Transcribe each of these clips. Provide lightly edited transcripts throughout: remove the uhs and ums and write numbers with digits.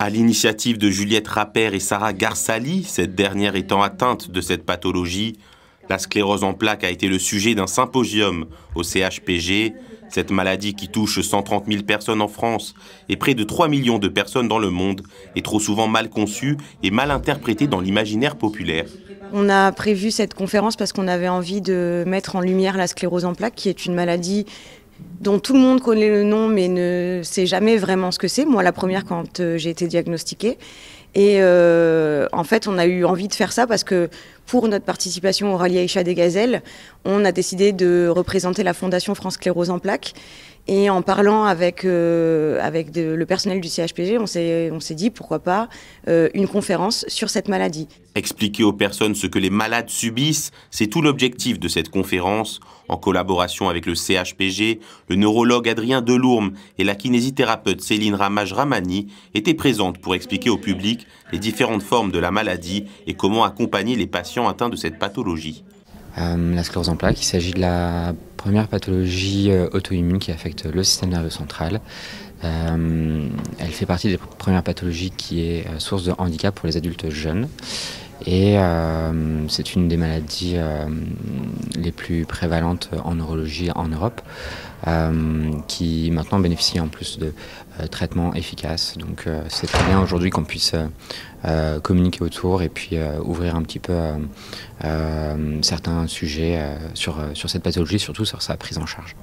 À l'initiative de Juliette Rapert et Sarah Garsali, cette dernière étant atteinte de cette pathologie, la sclérose en plaques a été le sujet d'un symposium au CHPG. Cette maladie qui touche 130 000 personnes en France et près de 3 millions de personnes dans le monde est trop souvent mal conçue et mal interprétée dans l'imaginaire populaire. On a prévu cette conférence parce qu'on avait envie de mettre en lumière la sclérose en plaques, qui est une maladie dont tout le monde connaît le nom mais ne sait jamais vraiment ce que c'est. Moi, la première, quand j'ai été diagnostiquée. Et en fait, on a eu envie de faire ça parce que pour notre participation au rallye Aïcha des Gazelles, on a décidé de représenter la Fondation France Sclérose en plaques. Et en parlant avec le personnel du CHPG, on s'est dit pourquoi pas une conférence sur cette maladie. Expliquer aux personnes ce que les malades subissent, c'est tout l'objectif de cette conférence. En collaboration avec le CHPG, le neurologue Adrien Delourme et la kinésithérapeute Céline Ramaj-Ramani étaient présentes pour expliquer au public les différentes formes de la maladie et comment accompagner les patients atteints de cette pathologie. La sclérose en plaques, il s'agit de la première pathologie auto-immune qui affecte le système nerveux central. Elle fait partie des premières pathologies qui est source de handicap pour les adultes jeunes. Et c'est une des maladies les plus prévalentes en neurologie en Europe, qui maintenant bénéficie en plus de traitements efficaces. Donc c'est très bien aujourd'hui qu'on puisse communiquer autour et puis ouvrir un petit peu certains sujets sur cette pathologie, surtout sur sa prise en charge.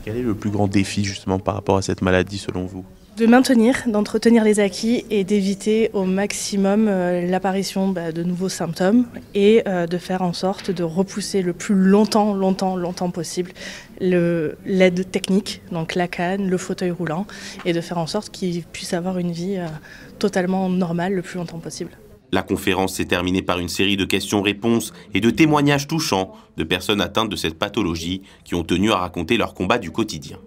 Quel est le plus grand défi justement par rapport à cette maladie selon vous ? De maintenir, d'entretenir les acquis et d'éviter au maximum l'apparition de nouveaux symptômes et de faire en sorte de repousser le plus longtemps possible l'aide technique, donc la canne, le fauteuil roulant, et de faire en sorte qu'ils puissent avoir une vie totalement normale le plus longtemps possible. La conférence s'est terminée par une série de questions-réponses et de témoignages touchants de personnes atteintes de cette pathologie qui ont tenu à raconter leur combat du quotidien.